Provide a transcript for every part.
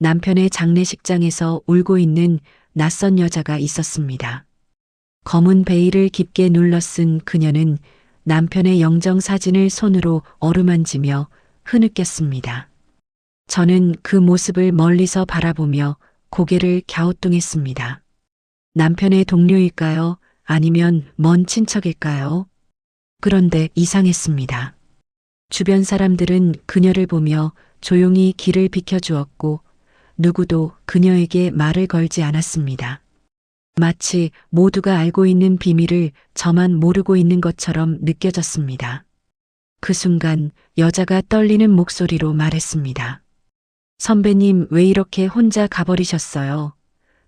남편의 장례식장에서 울고 있는 낯선 여자가 있었습니다. 검은 베일을 깊게 눌러 쓴 그녀는 남편의 영정 사진을 손으로 어루만지며 흐느꼈습니다. 저는 그 모습을 멀리서 바라보며 고개를 갸우뚱했습니다. 남편의 동료일까요? 아니면 먼 친척일까요? 그런데 이상했습니다. 주변 사람들은 그녀를 보며 조용히 길을 비켜주었고 누구도 그녀에게 말을 걸지 않았습니다. 마치 모두가 알고 있는 비밀을 저만 모르고 있는 것처럼 느껴졌습니다. 그 순간 여자가 떨리는 목소리로 말했습니다. 선배님, 왜 이렇게 혼자 가버리셨어요?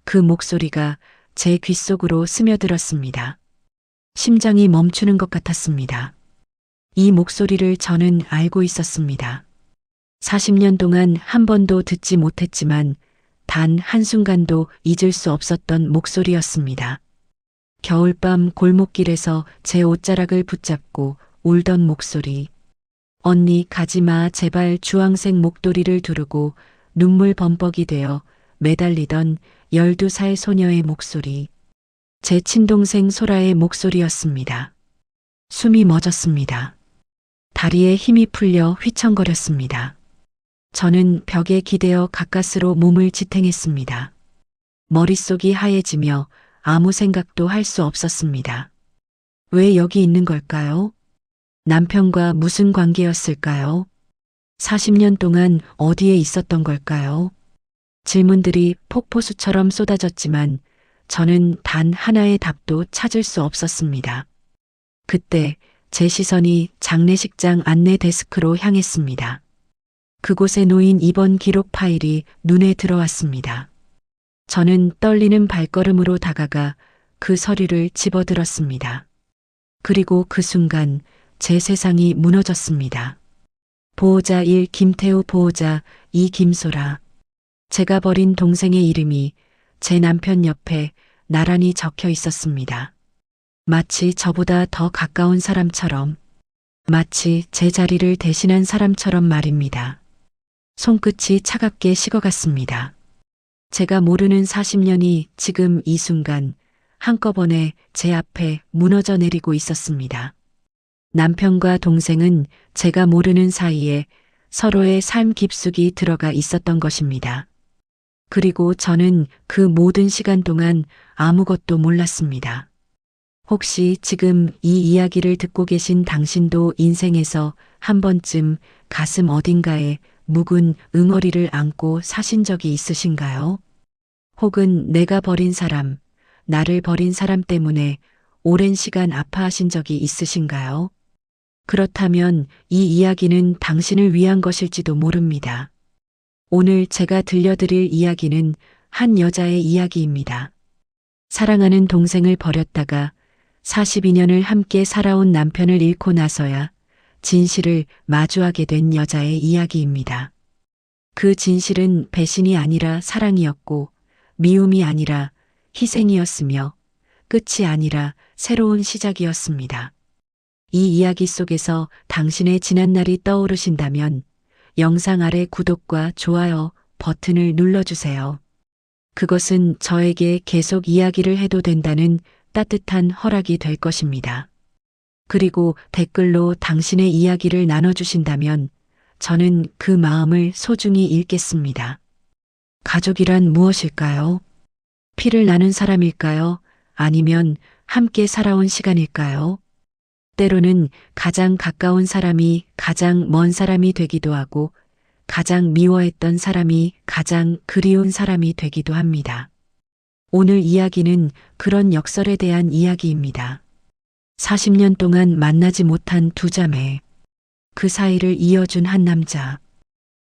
그 목소리가 제 귓속으로 스며들었습니다. 심장이 멈추는 것 같았습니다. 이 목소리를 저는 알고 있었습니다. 40년 동안 한 번도 듣지 못했지만 단 한순간도 잊을 수 없었던 목소리였습니다. 겨울밤 골목길에서 제 옷자락을 붙잡고 울던 목소리. 언니 가지마 제발 주황색 목도리를 두르고 눈물 범벅이 되어 매달리던 12살 소녀의 목소리. 제 친동생 소라의 목소리였습니다. 숨이 멎었습니다. 다리에 힘이 풀려 휘청거렸습니다. 저는 벽에 기대어 가까스로 몸을 지탱했습니다. 머릿속이 하얘지며 아무 생각도 할 수 없었습니다. 왜 여기 있는 걸까요? 남편과 무슨 관계였을까요? 40년 동안 어디에 있었던 걸까요? 질문들이 폭포수처럼 쏟아졌지만 저는 단 하나의 답도 찾을 수 없었습니다. 그때 제 시선이 장례식장 안내 데스크로 향했습니다. 그곳에 놓인 입원 기록 파일이 눈에 들어왔습니다. 저는 떨리는 발걸음으로 다가가 그 서류를 집어들었습니다. 그리고 그 순간 제 세상이 무너졌습니다. 보호자 1 김태우, 보호자 2 김소라. 제가 버린 동생의 이름이 제 남편 옆에 나란히 적혀 있었습니다. 마치 저보다 더 가까운 사람처럼, 마치 제 자리를 대신한 사람처럼 말입니다. 손끝이 차갑게 식어갔습니다. 제가 모르는 40년이 지금 이 순간 한꺼번에 제 앞에 무너져 내리고 있었습니다. 남편과 동생은 제가 모르는 사이에 서로의 삶 깊숙이 들어가 있었던 것입니다. 그리고 저는 그 모든 시간 동안 아무것도 몰랐습니다. 혹시 지금 이 이야기를 듣고 계신 당신도 인생에서 한 번쯤 가슴 어딘가에 묵은 응어리를 안고 사신 적이 있으신가요? 혹은 내가 버린 사람, 나를 버린 사람 때문에 오랜 시간 아파하신 적이 있으신가요? 그렇다면 이 이야기는 당신을 위한 것일지도 모릅니다. 오늘 제가 들려드릴 이야기는 한 여자의 이야기입니다. 사랑하는 동생을 버렸다가 42년을 함께 살아온 남편을 잃고 나서야 진실을 마주하게 된 여자의 이야기입니다. 그 진실은 배신이 아니라 사랑이었고 미움이 아니라 희생이었으며 끝이 아니라 새로운 시작이었습니다. 이 이야기 속에서 당신의 지난날이 떠오르신다면 영상 아래 구독과 좋아요 버튼을 눌러주세요. 그것은 저에게 계속 이야기를 해도 된다는 따뜻한 허락이 될 것입니다. 그리고 댓글로 당신의 이야기를 나눠주신다면 저는 그 마음을 소중히 읽겠습니다. 가족이란 무엇일까요? 피를 나눈 사람일까요? 아니면 함께 살아온 시간일까요? 때로는 가장 가까운 사람이 가장 먼 사람이 되기도 하고 가장 미워했던 사람이 가장 그리운 사람이 되기도 합니다. 오늘 이야기는 그런 역설에 대한 이야기입니다. 40년 동안 만나지 못한 두 자매, 그 사이를 이어준 한 남자,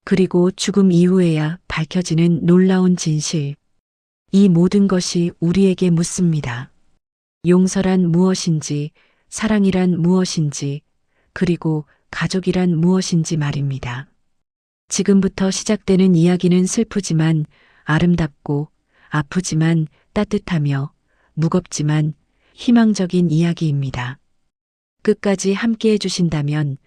그리고 죽음 이후에야 밝혀지는 놀라운 진실. 이 모든 것이 우리에게 묻습니다. 용서란 무엇인지, 사랑이란 무엇인지, 그리고 가족이란 무엇인지 말입니다. 지금부터 시작되는 이야기는 슬프지만 아름답고 아프지만 따뜻하며 무겁지만 희망적인 이야기입니다. 끝까지 함께 해주신다면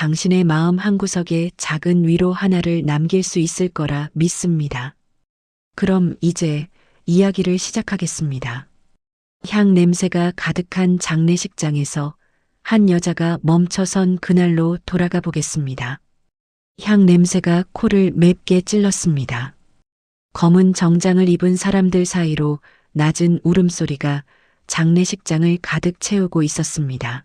당신의 마음 한구석에 작은 위로 하나를 남길 수 있을 거라 믿습니다. 그럼 이제 이야기를 시작하겠습니다. 향 냄새가 가득한 장례식장에서 한 여자가 멈춰선 그날로 돌아가 보겠습니다. 향 냄새가 코를 맵게 찔렀습니다. 검은 정장을 입은 사람들 사이로 낮은 울음소리가 장례식장을 가득 채우고 있었습니다.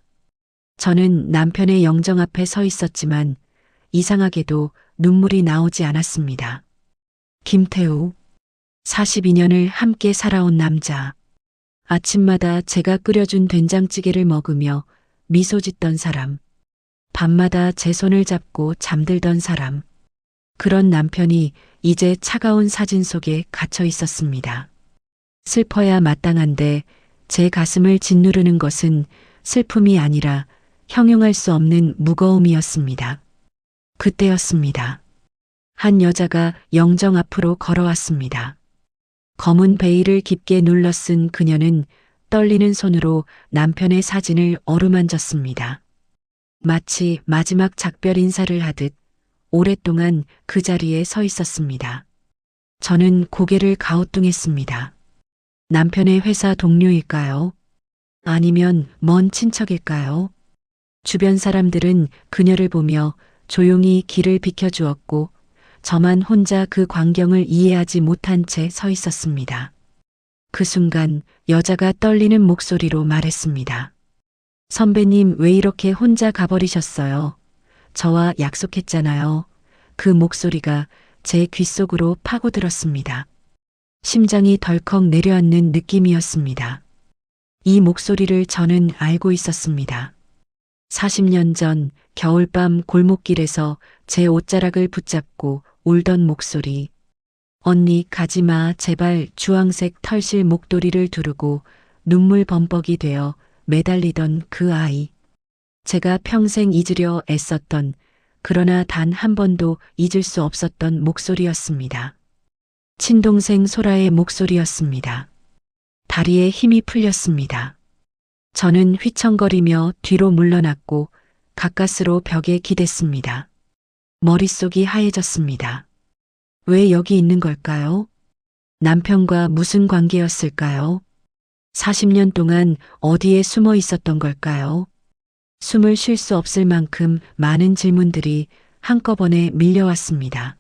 저는 남편의 영정 앞에 서 있었지만 이상하게도 눈물이 나오지 않았습니다. 김태우, 42년을 함께 살아온 남자. 아침마다 제가 끓여준 된장찌개를 먹으며 미소 짓던 사람. 밤마다 제 손을 잡고 잠들던 사람. 그런 남편이 이제 차가운 사진 속에 갇혀 있었습니다. 슬퍼야 마땅한데 제 가슴을 짓누르는 것은 슬픔이 아니라 형용할 수 없는 무거움이었습니다. 그때였습니다. 한 여자가 영정 앞으로 걸어왔습니다. 검은 베일을 깊게 눌러 쓴 그녀는 떨리는 손으로 남편의 사진을 어루만졌습니다. 마치 마지막 작별 인사를 하듯 오랫동안 그 자리에 서 있었습니다. 저는 고개를 가우뚱했습니다. 남편의 회사 동료일까요? 아니면 먼 친척일까요? 주변 사람들은 그녀를 보며 조용히 길을 비켜주었고 저만 혼자 그 광경을 이해하지 못한 채 서 있었습니다. 그 순간 여자가 떨리는 목소리로 말했습니다. 선배님 왜 이렇게 혼자 가버리셨어요? 저와 약속했잖아요. 그 목소리가 제 귓속으로 파고들었습니다. 심장이 덜컥 내려앉는 느낌이었습니다. 이 목소리를 저는 알고 있었습니다. 40년 전 겨울밤 골목길에서 제 옷자락을 붙잡고 울던 목소리. 언니 가지마 제발 주황색 털실 목도리를 두르고 눈물 범벅이 되어 매달리던 그 아이. 제가 평생 잊으려 애썼던 그러나 단 한 번도 잊을 수 없었던 목소리였습니다. 친동생 소라의 목소리였습니다. 다리에 힘이 풀렸습니다. 저는 휘청거리며 뒤로 물러났고 가까스로 벽에 기댔습니다. 머릿속이 하얘졌습니다. 왜 여기 있는 걸까요? 남편과 무슨 관계였을까요? 40년 동안 어디에 숨어 있었던 걸까요? 숨을 쉴 수 없을 만큼 많은 질문들이 한꺼번에 밀려왔습니다.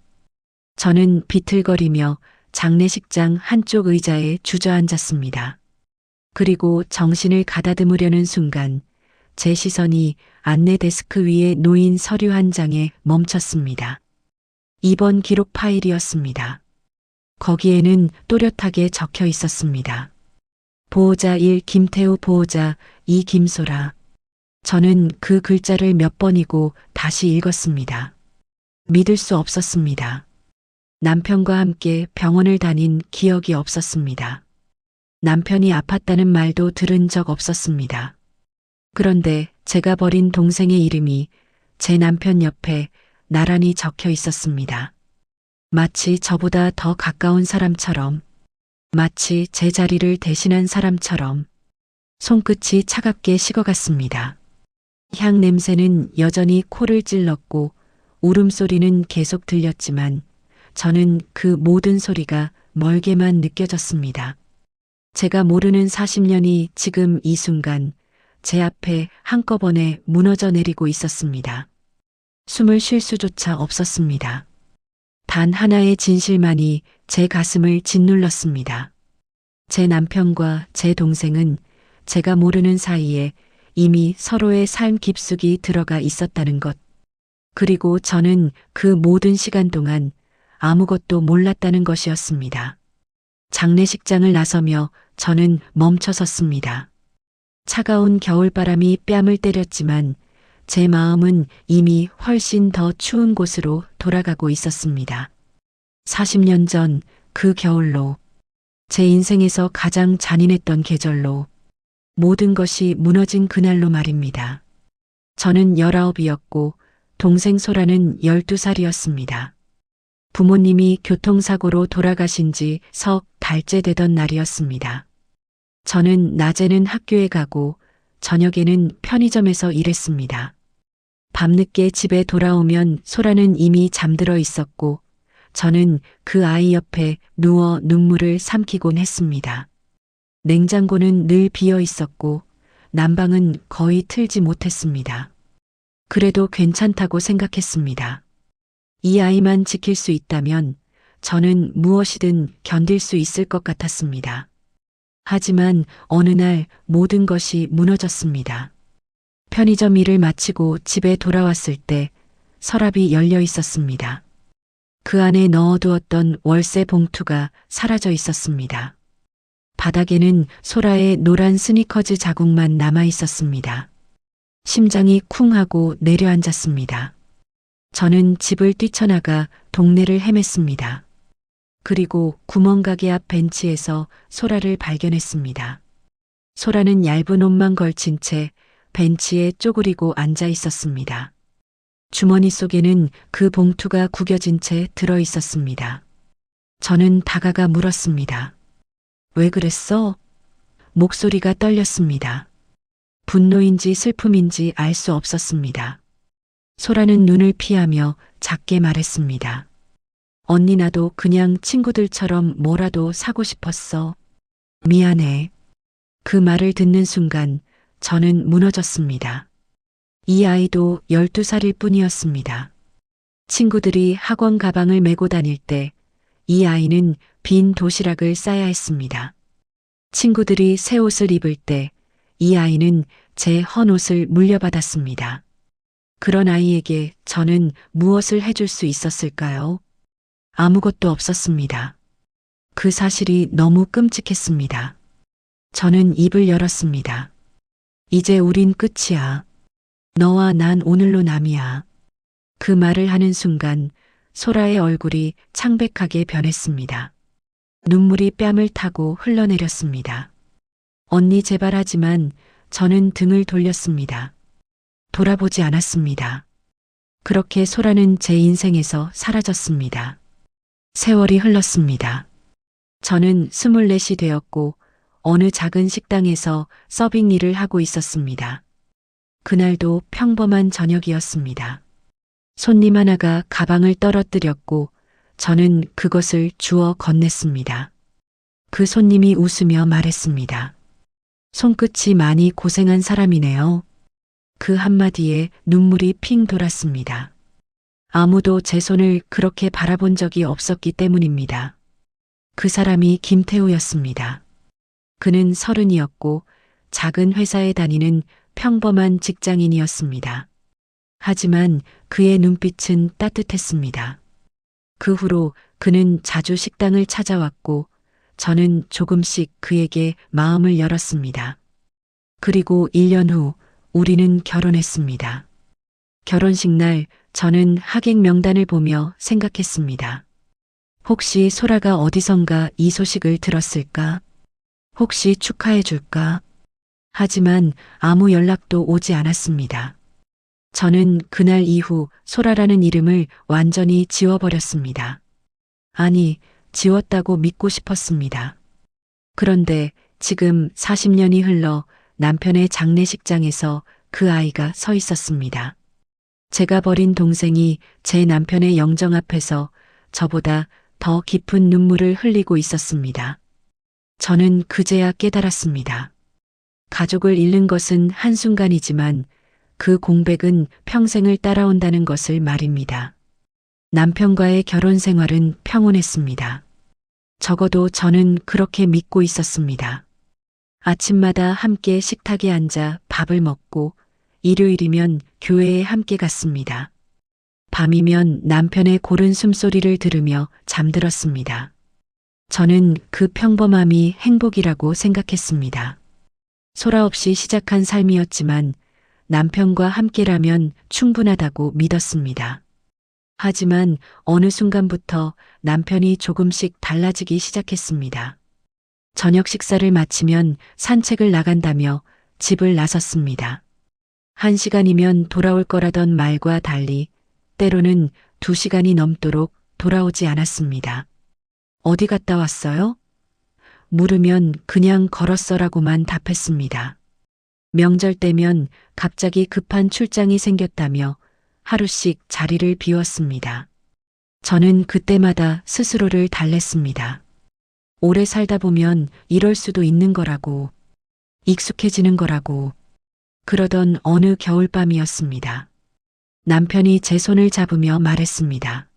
저는 비틀거리며 장례식장 한쪽 의자에 주저앉았습니다. 그리고 정신을 가다듬으려는 순간 제 시선이 안내 데스크 위에 놓인 서류 한 장에 멈췄습니다. 입원 기록 파일이었습니다. 거기에는 또렷하게 적혀 있었습니다. 보호자 1 김태우, 보호자 2 김소라. 저는 그 글자를 몇 번이고 다시 읽었습니다. 믿을 수 없었습니다. 남편과 함께 병원을 다닌 기억이 없었습니다. 남편이 아팠다는 말도 들은 적 없었습니다. 그런데 제가 버린 동생의 이름이 제 남편 옆에 나란히 적혀 있었습니다. 마치 저보다 더 가까운 사람처럼, 마치 제 자리를 대신한 사람처럼 손끝이 차갑게 식어갔습니다. 향 냄새는 여전히 코를 찔렀고 울음소리는 계속 들렸지만 저는 그 모든 소리가 멀게만 느껴졌습니다. 제가 모르는 40년이 지금 이 순간 제 앞에 한꺼번에 무너져 내리고 있었습니다. 숨을 쉴 수조차 없었습니다. 단 하나의 진실만이 제 가슴을 짓눌렀습니다. 제 남편과 제 동생은 제가 모르는 사이에 이미 서로의 삶 깊숙이 들어가 있었다는 것. 그리고 저는 그 모든 시간 동안 아무것도 몰랐다는 것이었습니다. 장례식장을 나서며 저는 멈춰섰습니다. 차가운 겨울바람이 뺨을 때렸지만 제 마음은 이미 훨씬 더 추운 곳으로 돌아가고 있었습니다. 40년 전 그 겨울로, 제 인생에서 가장 잔인했던 계절로, 모든 것이 무너진 그날로 말입니다. 저는 19이었고 동생 소라는 12살이었습니다. 부모님이 교통사고로 돌아가신 지 석 달째 되던 날이었습니다. 저는 낮에는 학교에 가고 저녁에는 편의점에서 일했습니다. 밤늦게 집에 돌아오면 소라는 이미 잠들어 있었고 저는 그 아이 옆에 누워 눈물을 삼키곤 했습니다. 냉장고는 늘 비어 있었고 난방은 거의 틀지 못했습니다. 그래도 괜찮다고 생각했습니다. 이 아이만 지킬 수 있다면 저는 무엇이든 견딜 수 있을 것 같았습니다. 하지만 어느 날 모든 것이 무너졌습니다. 편의점 일을 마치고 집에 돌아왔을 때 서랍이 열려 있었습니다. 그 안에 넣어두었던 월세 봉투가 사라져 있었습니다. 바닥에는 소라의 노란 스니커즈 자국만 남아 있었습니다. 심장이 쿵 하고 내려앉았습니다. 저는 집을 뛰쳐나가 동네를 헤맸습니다. 그리고 구멍가게 앞 벤치에서 소라를 발견했습니다. 소라는 얇은 옷만 걸친 채 벤치에 쪼그리고 앉아 있었습니다. 주머니 속에는 그 봉투가 구겨진 채 들어 있었습니다. 저는 다가가 물었습니다. 왜 그랬어? 목소리가 떨렸습니다. 분노인지 슬픔인지 알 수 없었습니다. 소라는 눈을 피하며 작게 말했습니다. 언니 나도 그냥 친구들처럼 뭐라도 사고 싶었어. 미안해. 그 말을 듣는 순간 저는 무너졌습니다. 이 아이도 12살일 뿐이었습니다. 친구들이 학원 가방을 메고 다닐 때 이 아이는 빈 도시락을 싸야 했습니다. 친구들이 새 옷을 입을 때 이 아이는 제 헌 옷을 물려받았습니다. 그런 아이에게 저는 무엇을 해줄 수 있었을까요? 아무것도 없었습니다. 그 사실이 너무 끔찍했습니다. 저는 입을 열었습니다. 이제 우린 끝이야. 너와 난 오늘로 남이야. 그 말을 하는 순간 소라의 얼굴이 창백하게 변했습니다. 눈물이 뺨을 타고 흘러내렸습니다. 언니 제발 하지만 저는 등을 돌렸습니다. 돌아보지 않았습니다. 그렇게 소라는 제 인생에서 사라졌습니다. 세월이 흘렀습니다. 저는 24이 되었고 어느 작은 식당에서 서빙 일을 하고 있었습니다. 그날도 평범한 저녁이었습니다. 손님 하나가 가방을 떨어뜨렸고 저는 그것을 주워 건넸습니다. 그 손님이 웃으며 말했습니다. 손끝이 많이 고생한 사람이네요. 그 한마디에 눈물이 핑 돌았습니다. 아무도 제 손을 그렇게 바라본 적이 없었기 때문입니다. 그 사람이 김태우였습니다. 그는 30이었고 작은 회사에 다니는 평범한 직장인이었습니다. 하지만 그의 눈빛은 따뜻했습니다. 그 후로 그는 자주 식당을 찾아왔고 저는 조금씩 그에게 마음을 열었습니다. 그리고 1년 후 우리는 결혼했습니다. 결혼식 날 저는 하객 명단을 보며 생각했습니다. 혹시 소라가 어디선가 이 소식을 들었을까? 혹시 축하해 줄까? 하지만 아무 연락도 오지 않았습니다. 저는 그날 이후 소라라는 이름을 완전히 지워버렸습니다. 아니, 지웠다고 믿고 싶었습니다. 그런데 지금 40년이 흘러 남편의 장례식장에서 그 아이가 서 있었습니다. 제가 버린 동생이 제 남편의 영정 앞에서 저보다 더 깊은 눈물을 흘리고 있었습니다. 저는 그제야 깨달았습니다. 가족을 잃는 것은 한순간이지만 그 공백은 평생을 따라온다는 것을 말입니다. 남편과의 결혼 생활은 평온했습니다. 적어도 저는 그렇게 믿고 있었습니다. 아침마다 함께 식탁에 앉아 밥을 먹고 일요일이면 교회에 함께 갔습니다. 밤이면 남편의 고른 숨소리를 들으며 잠들었습니다. 저는 그 평범함이 행복이라고 생각했습니다. 소라 없이 시작한 삶이었지만 남편과 함께라면 충분하다고 믿었습니다. 하지만 어느 순간부터 남편이 조금씩 달라지기 시작했습니다. 저녁 식사를 마치면 산책을 나간다며 집을 나섰습니다. 1시간이면 돌아올 거라던 말과 달리 때로는 2시간이 넘도록 돌아오지 않았습니다. 어디 갔다 왔어요? 물으면 그냥 걸었어라고만 답했습니다. 명절 때면 갑자기 급한 출장이 생겼다며 하루씩 자리를 비웠습니다. 저는 그때마다 스스로를 달랬습니다. 오래 살다 보면 이럴 수도 있는 거라고, 익숙해지는 거라고. 그러던 어느 겨울밤이었습니다. 남편이 제 손을 잡으며 말했습니다.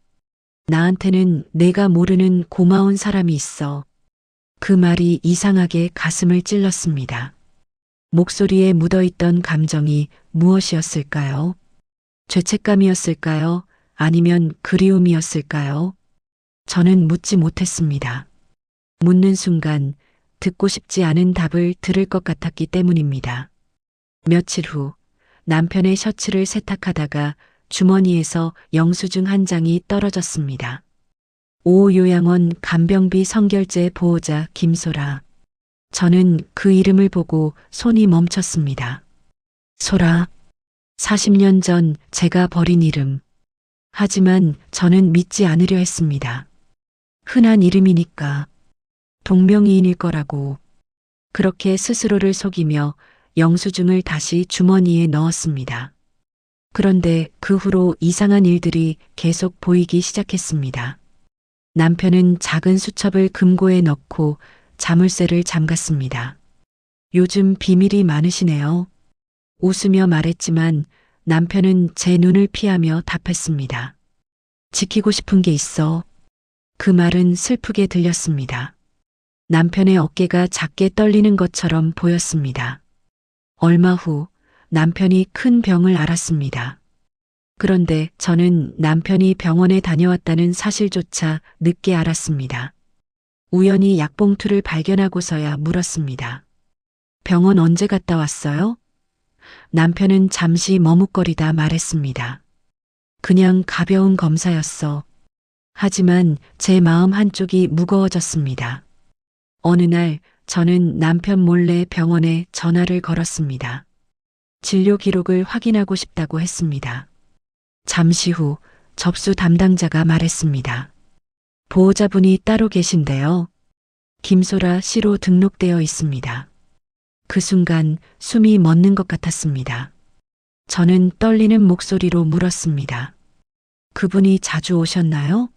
나한테는 내가 모르는 고마운 사람이 있어. 그 말이 이상하게 가슴을 찔렀습니다. 목소리에 묻어있던 감정이 무엇이었을까요? 죄책감이었을까요? 아니면 그리움이었을까요? 저는 묻지 못했습니다. 묻는 순간 듣고 싶지 않은 답을 들을 것 같았기 때문입니다. 며칠 후 남편의 셔츠를 세탁하다가 주머니에서 영수증 한 장이 떨어졌습니다. 오 요양원 간병비 선결제 보호자 김소라. 저는 그 이름을 보고 손이 멈췄습니다. 소라. 40년 전 제가 버린 이름. 하지만 저는 믿지 않으려 했습니다. 흔한 이름이니까. 동명이인일 거라고. 그렇게 스스로를 속이며 영수증을 다시 주머니에 넣었습니다. 그런데 그 후로 이상한 일들이 계속 보이기 시작했습니다. 남편은 작은 수첩을 금고에 넣고 자물쇠를 잠갔습니다. 요즘 비밀이 많으시네요. 웃으며 말했지만 남편은 제 눈을 피하며 답했습니다. 지키고 싶은 게 있어. 그 말은 슬프게 들렸습니다. 남편의 어깨가 작게 떨리는 것처럼 보였습니다. 얼마 후 남편이 큰 병을 앓았습니다. 그런데 저는 남편이 병원에 다녀왔다는 사실조차 늦게 알았습니다. 우연히 약봉투를 발견하고서야 물었습니다. 병원 언제 갔다 왔어요? 남편은 잠시 머뭇거리다 말했습니다. 그냥 가벼운 검사였어. 하지만 제 마음 한쪽이 무거워졌습니다. 어느 날 저는 남편 몰래 병원에 전화를 걸었습니다. 진료 기록을 확인하고 싶다고 했습니다. 잠시 후 접수 담당자가 말했습니다. 보호자분이 따로 계신데요. 김소라 씨로 등록되어 있습니다. 그 순간 숨이 멎는 것 같았습니다. 저는 떨리는 목소리로 물었습니다. 그분이 자주 오셨나요?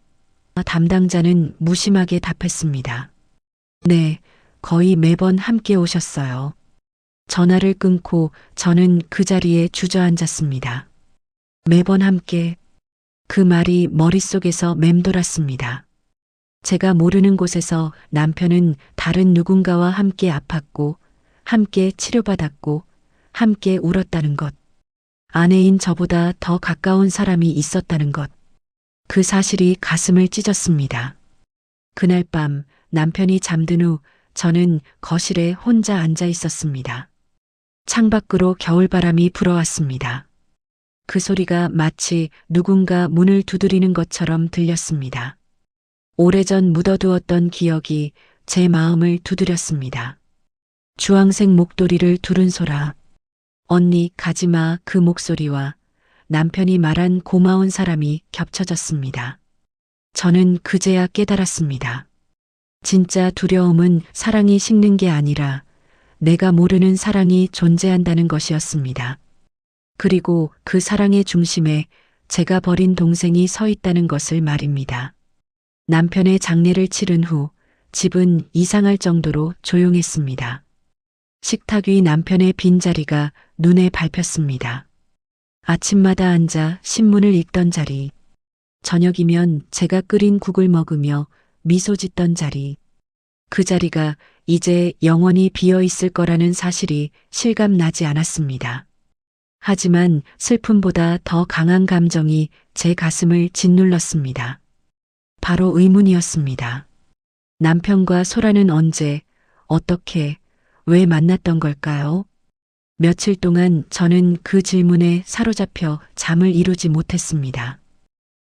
담당자는 무심하게 답했습니다. 네, 거의 매번 함께 오셨어요. 전화를 끊고 저는 그 자리에 주저앉았습니다. 매번 함께. 그 말이 머릿속에서 맴돌았습니다. 제가 모르는 곳에서 남편은 다른 누군가와 함께 아팠고, 함께 치료받았고, 함께 울었다는 것. 아내인 저보다 더 가까운 사람이 있었다는 것. 그 사실이 가슴을 찢었습니다. 그날 밤 남편이 잠든 후 저는 거실에 혼자 앉아 있었습니다. 창밖으로 겨울바람이 불어왔습니다. 그 소리가 마치 누군가 문을 두드리는 것처럼 들렸습니다. 오래전 묻어두었던 기억이 제 마음을 두드렸습니다. 주황색 목도리를 두른 소라. 언니 가지마 그 목소리와 남편이 말한 고마운 사람이 겹쳐졌습니다. 저는 그제야 깨달았습니다. 진짜 두려움은 사랑이 식는 게 아니라 내가 모르는 사랑이 존재한다는 것이었습니다. 그리고 그 사랑의 중심에 제가 버린 동생이 서 있다는 것을 말입니다. 남편의 장례를 치른 후 집은 이상할 정도로 조용했습니다. 식탁 위 남편의 빈자리가 눈에 밟혔습니다. 아침마다 앉아 신문을 읽던 자리, 저녁이면 제가 끓인 국을 먹으며 미소 짓던 자리, 그 자리가 이제 영원히 비어 있을 거라는 사실이 실감나지 않았습니다. 하지만 슬픔보다 더 강한 감정이 제 가슴을 짓눌렀습니다. 바로 의문이었습니다. 남편과 소라는 언제, 어떻게, 왜 만났던 걸까요? 며칠 동안 저는 그 질문에 사로잡혀 잠을 이루지 못했습니다.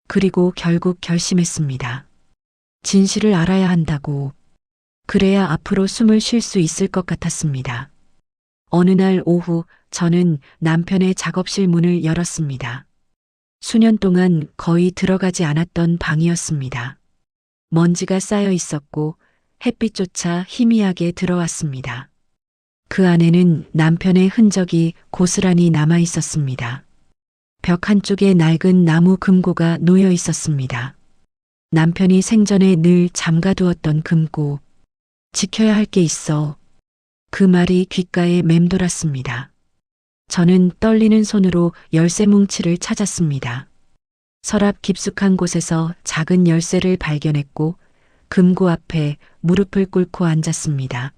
그리고 결국 결심했습니다. 진실을 알아야 한다고. 그래야 앞으로 숨을 쉴 수 있을 것 같았습니다. 어느 날 오후 저는 남편의 작업실 문을 열었습니다. 수년 동안 거의 들어가지 않았던 방이었습니다. 먼지가 쌓여 있었고 햇빛조차 희미하게 들어왔습니다. 그 안에는 남편의 흔적이 고스란히 남아 있었습니다. 벽 한쪽에 낡은 나무 금고가 놓여 있었습니다. 남편이 생전에 늘 잠가두었던 금고. 지켜야 할 게 있어. 그 말이 귓가에 맴돌았습니다. 저는 떨리는 손으로 열쇠 뭉치를 찾았습니다. 서랍 깊숙한 곳에서 작은 열쇠를 발견했고 금고 앞에 무릎을 꿇고 앉았습니다.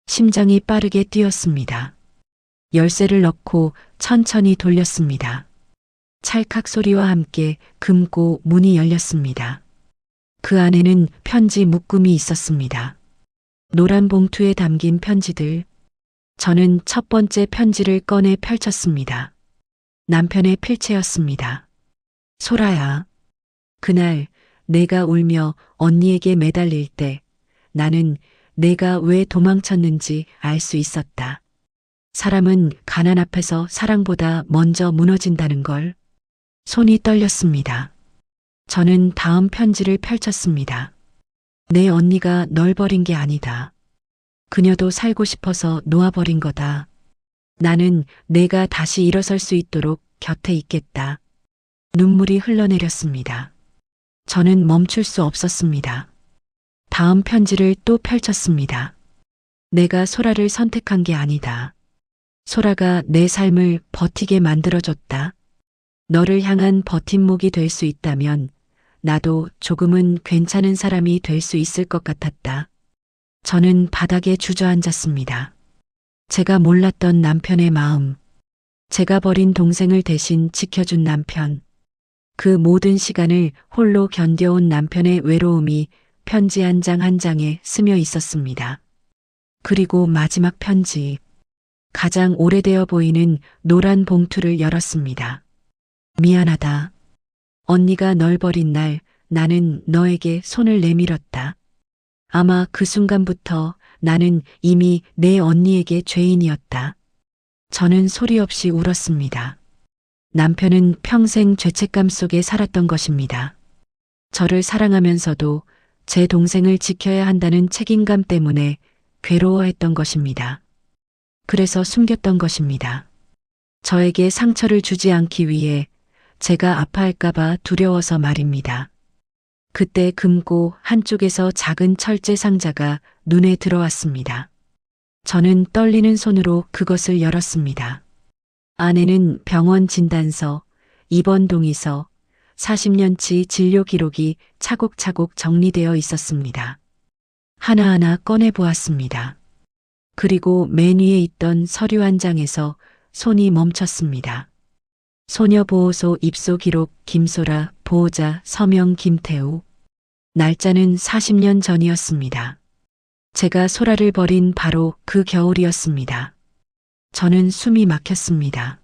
심장이 빠르게 뛰었습니다. 열쇠를 넣고 천천히 돌렸습니다. 찰칵 소리와 함께 금고 문이 열렸습니다. 그 안에는 편지 묶음이 있었습니다. 노란 봉투에 담긴 편지들. 저는 첫 번째 편지를 꺼내 펼쳤습니다. 남편의 필체였습니다. 소라야. 그날 내가 울며 언니에게 매달릴 때 나는 내가 왜 도망쳤는지 알 수 있었다. 사람은 가난 앞에서 사랑보다 먼저 무너진다는 걸. 손이 떨렸습니다. 저는 다음 편지를 펼쳤습니다. 내 언니가 널 버린 게 아니다. 그녀도 살고 싶어서 놓아버린 거다. 나는 내가 다시 일어설 수 있도록 곁에 있겠다. 눈물이 흘러내렸습니다. 저는 멈출 수 없었습니다. 다음 편지를 또 펼쳤습니다. 내가 소라를 선택한 게 아니다. 소라가 내 삶을 버티게 만들어줬다. 너를 향한 버팀목이 될 수 있다면 나도 조금은 괜찮은 사람이 될 수 있을 것 같았다. 저는 바닥에 주저앉았습니다. 제가 몰랐던 남편의 마음, 제가 버린 동생을 대신 지켜준 남편, 그 모든 시간을 홀로 견뎌온 남편의 외로움이 편지 한 장 한 장에 스며 있었습니다. 그리고 마지막 편지, 가장 오래되어 보이는 노란 봉투를 열었습니다. 미안하다. 언니가 널 버린 날 나는 너에게 손을 내밀었다. 아마 그 순간부터 나는 이미 내 언니에게 죄인이었다. 저는 소리 없이 울었습니다. 남편은 평생 죄책감 속에 살았던 것입니다. 저를 사랑하면서도 제 동생을 지켜야 한다는 책임감 때문에 괴로워했던 것입니다. 그래서 숨겼던 것입니다. 저에게 상처를 주지 않기 위해 제가 아파할까봐 두려워서 말입니다. 그때 금고 한쪽에서 작은 철제 상자가 눈에 들어왔습니다. 저는 떨리는 손으로 그것을 열었습니다. 안에는 병원 진단서, 입원 동의서, 40년치 진료 기록이 차곡차곡 정리되어 있었습니다. 하나하나 꺼내 보았습니다. 그리고 맨 위에 있던 서류 한 장에서 손이 멈췄습니다. 소녀보호소 입소 기록 김소라, 보호자 서명 김태우. 날짜는 40년 전이었습니다. 제가 소라를 버린 바로 그 겨울이었습니다. 저는 숨이 막혔습니다.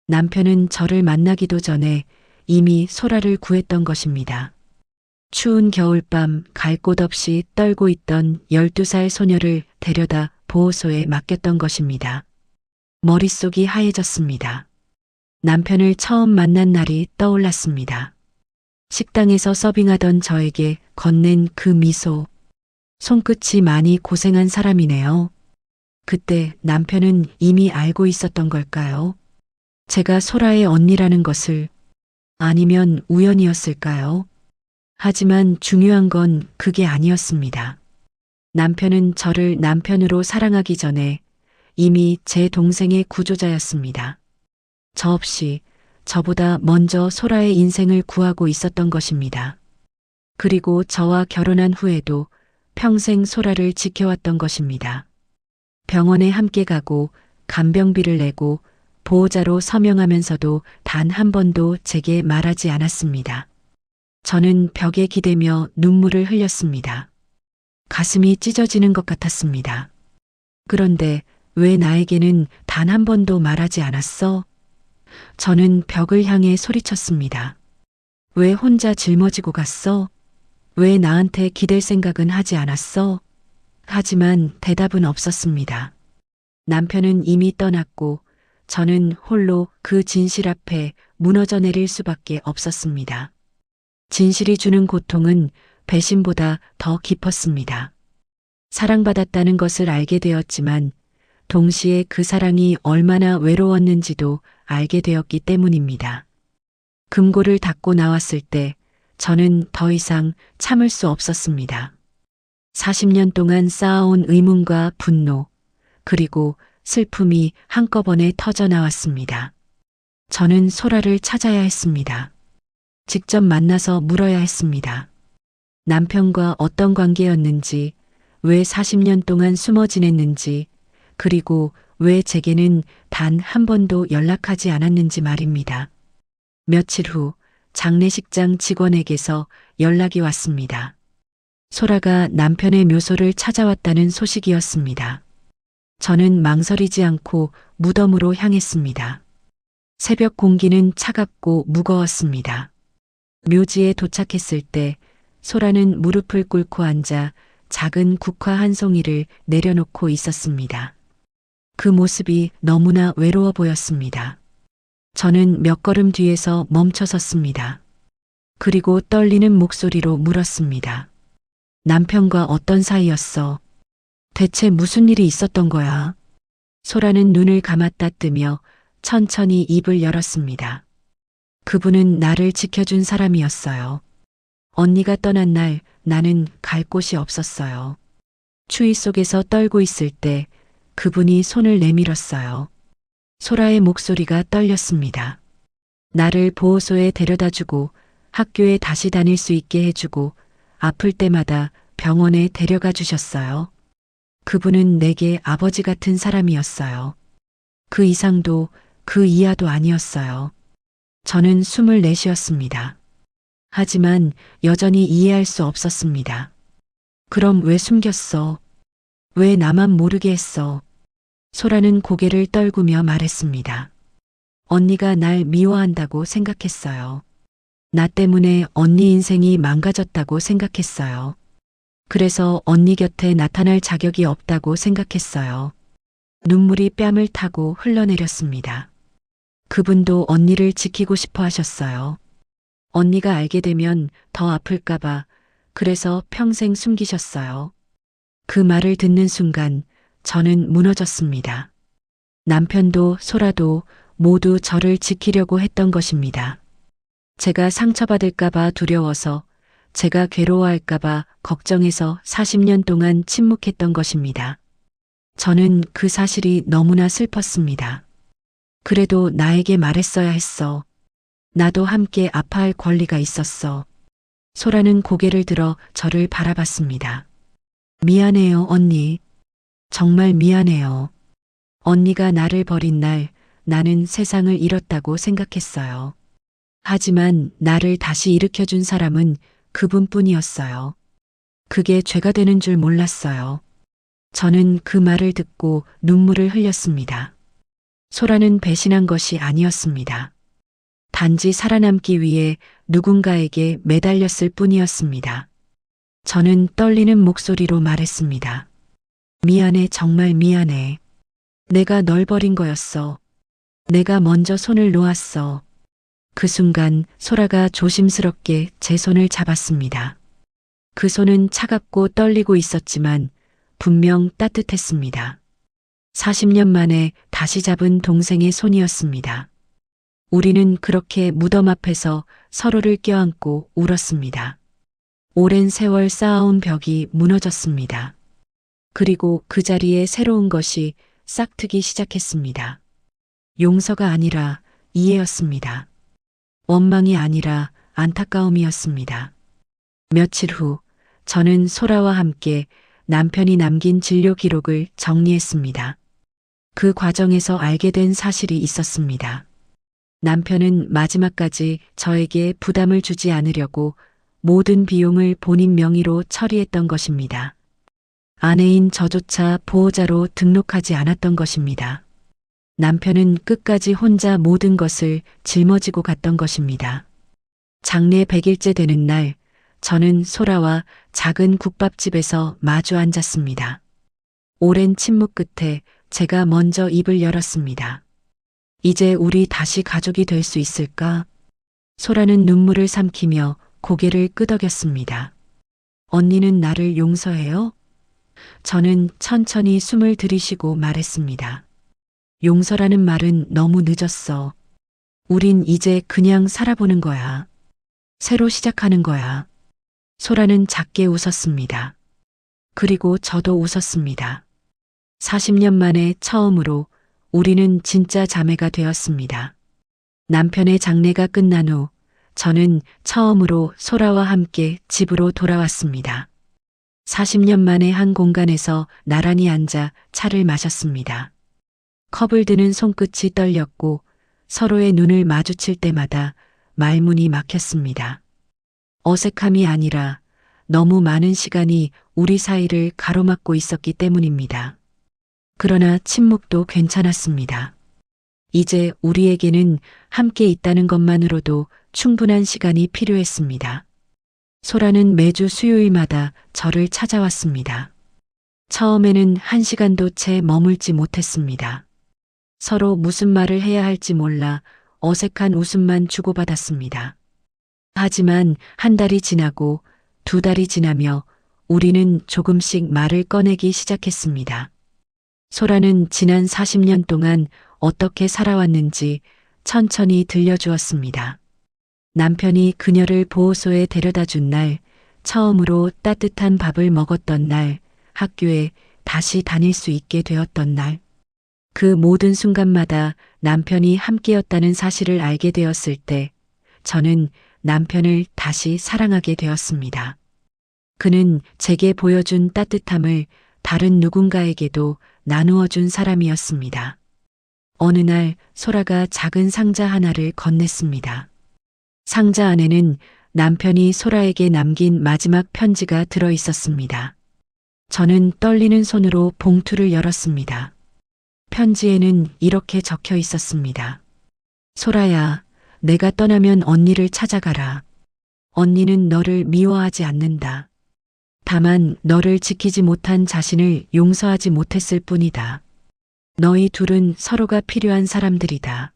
남편은 저를 만나기도 전에 이미 소라를 구했던 것입니다. 추운 겨울밤 갈 곳 없이 떨고 있던 12살 소녀를 데려다 보호소에 맡겼던 것입니다. 머릿속이 하얘졌습니다. 남편을 처음 만난 날이 떠올랐습니다. 식당에서 서빙하던 저에게 건넨 그 미소. 손끝이 많이 고생한 사람이네요. 그때 남편은 이미 알고 있었던 걸까요? 제가 소라의 언니라는 것을. 아니면 우연이었을까요? 하지만 중요한 건 그게 아니었습니다. 남편은 저를 남편으로 사랑하기 전에 이미 제 동생의 구조자였습니다. 저 없이 저보다 먼저 소라의 인생을 구하고 있었던 것입니다. 그리고 저와 결혼한 후에도 평생 소라를 지켜왔던 것입니다. 병원에 함께 가고 간병비를 내고 보호자로 서명하면서도 단 한 번도 제게 말하지 않았습니다. 저는 벽에 기대며 눈물을 흘렸습니다. 가슴이 찢어지는 것 같았습니다. 그런데 왜 나에게는 단 한 번도 말하지 않았어? 저는 벽을 향해 소리쳤습니다. 왜 혼자 짊어지고 갔어? 왜 나한테 기댈 생각은 하지 않았어? 하지만 대답은 없었습니다. 남편은 이미 떠났고 저는 홀로 그 진실 앞에 무너져 내릴 수밖에 없었습니다. 진실이 주는 고통은 배신보다 더 깊었습니다. 사랑받았다는 것을 알게 되었지만 동시에 그 사랑이 얼마나 외로웠는지도 알게 되었기 때문입니다. 금고를 닫고 나왔을 때 저는 더 이상 참을 수 없었습니다. 40년 동안 쌓아온 의문과 분노, 그리고 슬픔이 한꺼번에 터져 나왔습니다. 저는 소라를 찾아야 했습니다. 직접 만나서 물어야 했습니다. 남편과 어떤 관계였는지, 왜 40년 동안 숨어 지냈는지, 그리고 왜 제게는 단 한 번도 연락하지 않았는지 말입니다. 며칠 후 장례식장 직원에게서 연락이 왔습니다. 소라가 남편의 묘소를 찾아왔다는 소식이었습니다. 저는 망설이지 않고 무덤으로 향했습니다. 새벽 공기는 차갑고 무거웠습니다. 묘지에 도착했을 때 소라는 무릎을 꿇고 앉아 작은 국화 한 송이를 내려놓고 있었습니다. 그 모습이 너무나 외로워 보였습니다. 저는 몇 걸음 뒤에서 멈춰 섰습니다. 그리고 떨리는 목소리로 물었습니다. 남편과 어떤 사이였어? 대체 무슨 일이 있었던 거야? 소라는 눈을 감았다 뜨며 천천히 입을 열었습니다. 그분은 나를 지켜준 사람이었어요. 언니가 떠난 날 나는 갈 곳이 없었어요. 추위 속에서 떨고 있을 때 그분이 손을 내밀었어요. 소라의 목소리가 떨렸습니다. 나를 보호소에 데려다주고 학교에 다시 다닐 수 있게 해주고 아플 때마다 병원에 데려가 주셨어요. 그분은 내게 아버지 같은 사람이었어요. 그 이상도 그 이하도 아니었어요. 저는 숨을 내쉬었습니다. 하지만 여전히 이해할 수 없었습니다. 그럼 왜 숨겼어? 왜 나만 모르게 했어? 소라는 고개를 떨구며 말했습니다. 언니가 날 미워한다고 생각했어요. 나 때문에 언니 인생이 망가졌다고 생각했어요. 그래서 언니 곁에 나타날 자격이 없다고 생각했어요. 눈물이 뺨을 타고 흘러내렸습니다. 그분도 언니를 지키고 싶어 하셨어요. 언니가 알게 되면 더 아플까봐 그래서 평생 숨기셨어요. 그 말을 듣는 순간 저는 무너졌습니다. 남편도 소라도 모두 저를 지키려고 했던 것입니다. 제가 상처받을까봐 두려워서, 제가 괴로워할까봐 걱정해서 40년 동안 침묵했던 것입니다. 저는 그 사실이 너무나 슬펐습니다. 그래도 나에게 말했어야 했어. 나도 함께 아파할 권리가 있었어. 소라는 고개를 들어 저를 바라봤습니다. 미안해요, 언니. 정말 미안해요. 언니가 나를 버린 날 나는 세상을 잃었다고 생각했어요. 하지만 나를 다시 일으켜준 사람은 그분뿐이었어요. 그게 죄가 되는 줄 몰랐어요. 저는 그 말을 듣고 눈물을 흘렸습니다. 소라는 배신한 것이 아니었습니다. 단지 살아남기 위해 누군가에게 매달렸을 뿐이었습니다. 저는 떨리는 목소리로 말했습니다. 미안해, 정말 미안해. 내가 널 버린 거였어. 내가 먼저 손을 놓았어. 그 순간 소라가 조심스럽게 제 손을 잡았습니다. 그 손은 차갑고 떨리고 있었지만 분명 따뜻했습니다. 40년 만에 다시 잡은 동생의 손이었습니다. 우리는 그렇게 무덤 앞에서 서로를 껴안고 울었습니다. 오랜 세월 쌓아온 벽이 무너졌습니다. 그리고 그 자리에 새로운 것이 싹트기 시작했습니다. 용서가 아니라 이해였습니다. 원망이 아니라 안타까움이었습니다. 며칠 후 저는 소라와 함께 남편이 남긴 진료 기록을 정리했습니다. 그 과정에서 알게 된 사실이 있었습니다. 남편은 마지막까지 저에게 부담을 주지 않으려고 모든 비용을 본인 명의로 처리했던 것입니다. 아내인 저조차 보호자로 등록하지 않았던 것입니다. 남편은 끝까지 혼자 모든 것을 짊어지고 갔던 것입니다. 장례 100일째 되는 날, 저는 소라와 작은 국밥집에서 마주 앉았습니다. 오랜 침묵 끝에 제가 먼저 입을 열었습니다. 이제 우리 다시 가족이 될 수 있을까? 소라는 눈물을 삼키며 고개를 끄덕였습니다. 언니는 나를 용서해요? 저는 천천히 숨을 들이쉬고 말했습니다. 용서라는 말은 너무 늦었어. 우린 이제 그냥 살아보는 거야. 새로 시작하는 거야. 소라는 작게 웃었습니다. 그리고 저도 웃었습니다. 40년 만에 처음으로 우리는 진짜 자매가 되었습니다. 남편의 장례가 끝난 후 저는 처음으로 소라와 함께 집으로 돌아왔습니다. 40년 만에 한 공간에서 나란히 앉아 차를 마셨습니다. 컵을 드는 손끝이 떨렸고 서로의 눈을 마주칠 때마다 말문이 막혔습니다. 어색함이 아니라 너무 많은 시간이 우리 사이를 가로막고 있었기 때문입니다. 그러나 침묵도 괜찮았습니다. 이제 우리에게는 함께 있다는 것만으로도 충분한 시간이 필요했습니다. 소라는 매주 수요일마다 저를 찾아왔습니다. 처음에는 1시간도 채 머물지 못했습니다. 서로 무슨 말을 해야 할지 몰라 어색한 웃음만 주고받았습니다. 하지만 한 달이 지나고 2달이 지나며 우리는 조금씩 말을 꺼내기 시작했습니다. 소라는 지난 40년 동안 어떻게 살아왔는지 천천히 들려주었습니다. 남편이 그녀를 보호소에 데려다 준 날, 처음으로 따뜻한 밥을 먹었던 날, 학교에 다시 다닐 수 있게 되었던 날. 그 모든 순간마다 남편이 함께였다는 사실을 알게 되었을 때 저는 남편을 다시 사랑하게 되었습니다. 그는 제게 보여준 따뜻함을 다른 누군가에게도 나누어 준 사람이었습니다. 어느 날 소라가 작은 상자 하나를 건넸습니다. 상자 안에는 남편이 소라에게 남긴 마지막 편지가 들어 있었습니다. 저는 떨리는 손으로 봉투를 열었습니다. 편지에는 이렇게 적혀 있었습니다. 소라야, 내가 떠나면 언니를 찾아가라. 언니는 너를 미워하지 않는다. 다만 너를 지키지 못한 자신을 용서하지 못했을 뿐이다. 너희 둘은 서로가 필요한 사람들이다.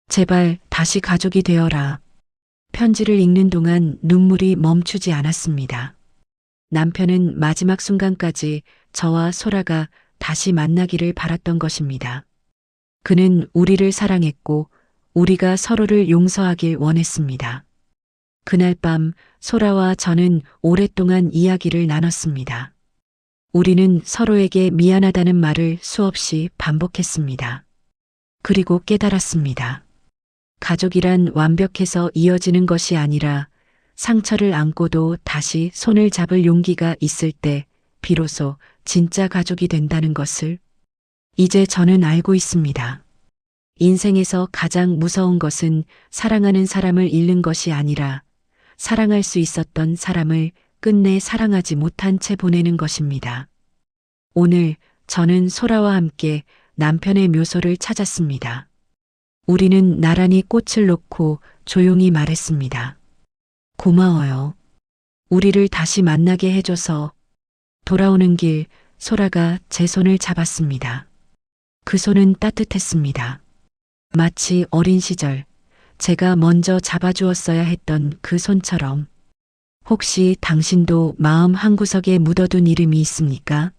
제발 다시 가족이 되어라. 편지를 읽는 동안 눈물이 멈추지 않았습니다. 남편은 마지막 순간까지 저와 소라가 다시 만나기를 바랐던 것입니다. 그는 우리를 사랑했고 우리가 서로를 용서하길 원했습니다. 그날 밤 소라와 저는 오랫동안 이야기를 나눴습니다. 우리는 서로에게 미안하다는 말을 수없이 반복했습니다. 그리고 깨달았습니다. 가족이란 완벽해서 이어지는 것이 아니라 상처를 안고도 다시 손을 잡을 용기가 있을 때 비로소 진짜 가족이 된다는 것을 이제 저는 알고 있습니다. 인생에서 가장 무서운 것은 사랑하는 사람을 잃는 것이 아니라 사랑할 수 있었던 사람을 끝내 사랑하지 못한 채 보내는 것입니다. 오늘 저는 소라와 함께 남편의 묘소를 찾았습니다. 우리는 나란히 꽃을 놓고 조용히 말했습니다. 고마워요. 우리를 다시 만나게 해줘서. 돌아오는 길 소라가 제 손을 잡았습니다. 그 손은 따뜻했습니다. 마치 어린 시절 제가 먼저 잡아주었어야 했던 그 손처럼. 혹시 당신도 마음 한구석에 묻어둔 이름이 있습니까?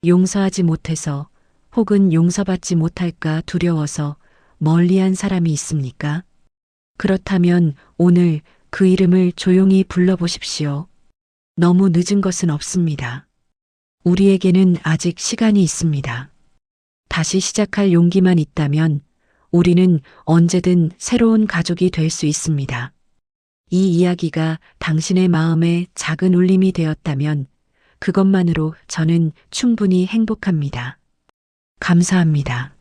용서하지 못해서 혹은 용서받지 못할까 두려워서 멀리한 사람이 있습니까? 그렇다면 오늘 그 이름을 조용히 불러보십시오. 너무 늦은 것은 없습니다. 우리에게는 아직 시간이 있습니다. 다시 시작할 용기만 있다면 우리는 언제든 새로운 가족이 될 수 있습니다. 이 이야기가 당신의 마음에 작은 울림이 되었다면 그것만으로 저는 충분히 행복합니다. 감사합니다.